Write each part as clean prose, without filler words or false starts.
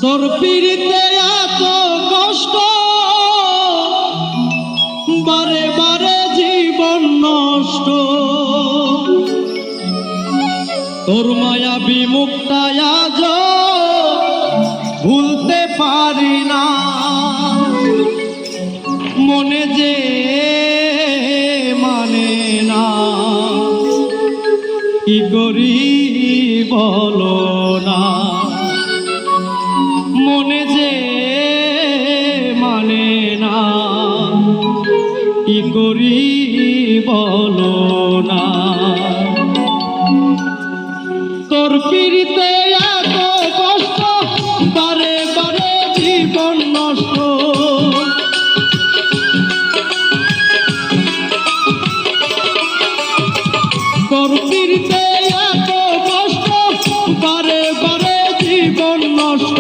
তোর পিড়িতে এত কষ্ট, বারে বারে জীবন নষ্ট। তোর মায়াবী মুখটা আজ ভুলতে পারি না। মনে যে মানে না, কি করি বলো না। মনে যে মানে না, কি করি বলো না। তোর পিড়িতে এত কষ্ট, বারে বারে জীবন নষ্ট। তোর পিড়িতে এত কষ্ট, বারে বারে জীবন নষ্ট।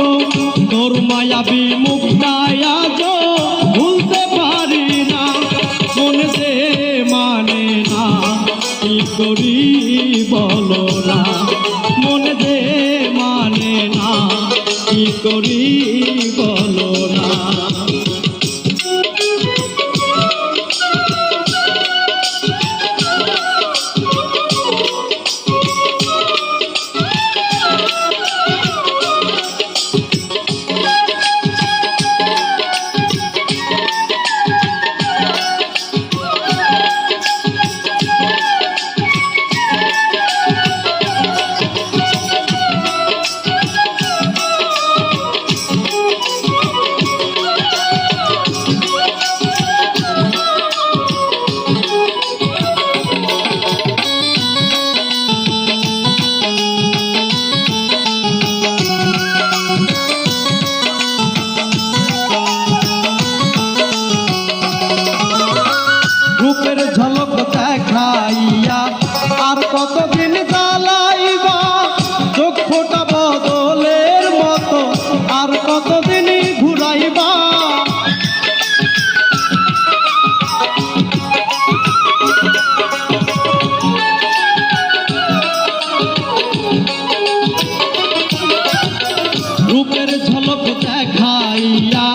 তোর মায়াবী মুখটা আজ ভুলতে পারি না। মনে যে মানে না, কি করি বলো না। মনে যে মানে না, কি করি বলো না। রূপের ঝলক দেখাইয়া আর কতদিন জ্বালাইবা। চোখ ফোটা বদলের মতো আর কতদিন ঘুরাইবা। রূপের ঝলক দেখাইয়া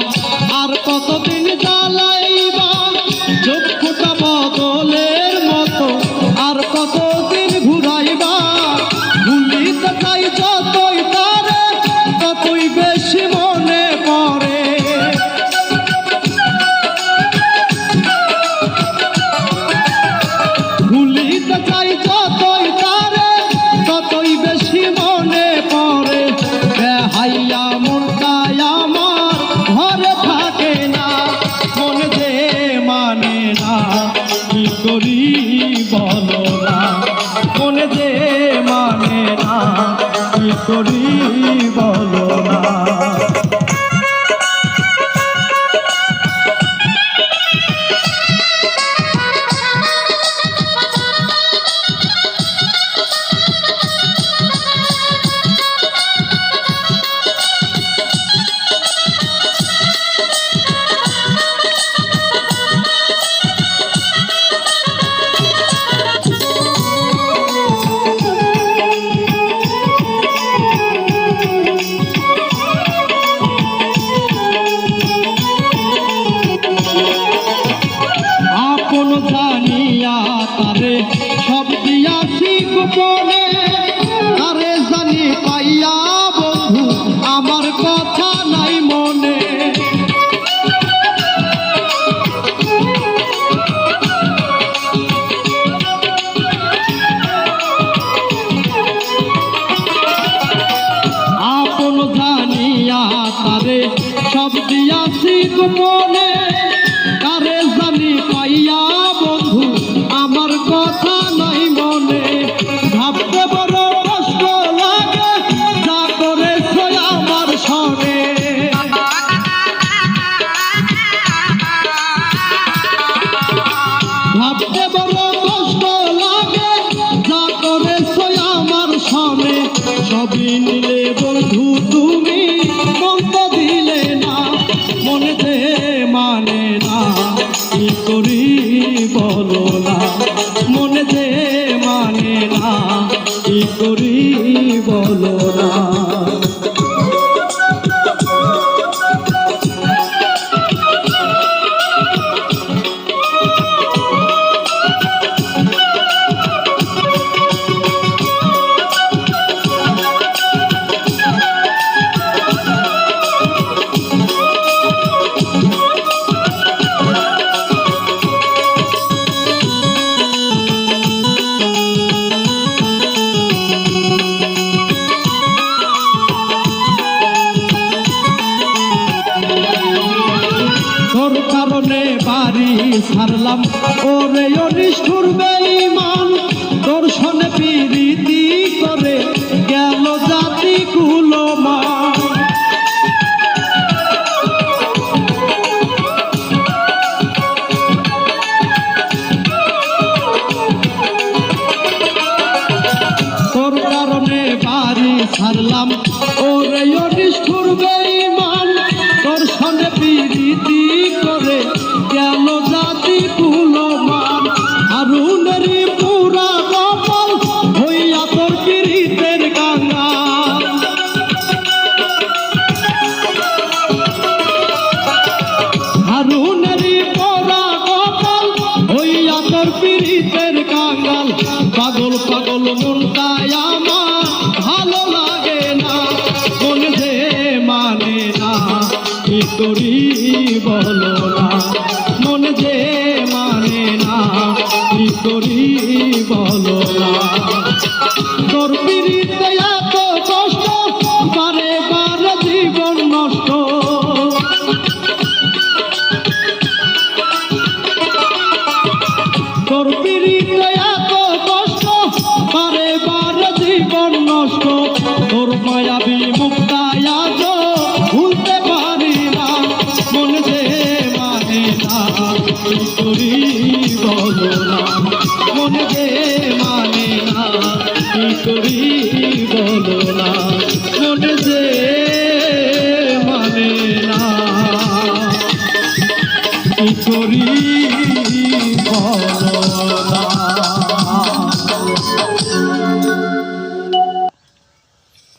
আর কতদিন জ্বালাইবা। চোখ ফোটা বদলের মতো আর কতদিন ঘুরাইবা। ভুলিতে চাই যতই তারে, ততই বেশি মনে পড়ে। ভুলিতে চাই যতই তারে, ততই বেশি মনে পড়ে। বেহাইয়া মনটা আমার ঘরে থাকে না। মনে যে মানে না, কি করি বলো না। মনে যে মানে না, কি করি বলো না। আপন জানিয়া তারে সব দিয়াছি গোপনে। তারে জানি পাইয়া বন্ধু আমার কথা নাই মনে। আপন জানিয়া তারে সব দিয়াছি গোপনে। তারে জানি পাইয়া বন্ধু আমার কথা নাই মনে। ভাবতে বড় কষ্ট লাগে, যা করেছ আমার সনে। ভাবতে বড় কষ্ট লাগে, যা করেছ আমার সনে। সবই নিলে বন্ধু তুমি, মন্দ দিলে না। মনে যে ছাড়লাম ওরে অনিষ্ঠুর বেঈমান দর্শনে প্রীতি করে গেল জাতি কুলমান তোর কারণে বাড়ি ছাড়লাম ওরে অনিষ্ঠুর বেঈমান দর্শনে প্রীতি করে গেল জাতি কুলমান হারুনের পুরা কপাল হইয়া তোর পীড়িতের কাঙ্গাল হারুনের পুরা কপাল হইয়া তোর পীড়িতের কাঙ্গাল পাগল পাগল মনটাই আমার ভালো লাগে না মন যে মানে না কি করি বলো না মন যে মানে না কি করি বলো না তোর পীড়িতে এত কষ্ট বারে বারে জীবন নষ্ট তোর পীড়িতে এত কষ্ট বারে বারে জীবন নষ্ট তোর মায়াবী মুক্তায় আজ ভুলতে পারি না মন যে মানে না কি করি বলো না মন যে মানে না কি করি বলো না মন যে মানে না কি করি বলো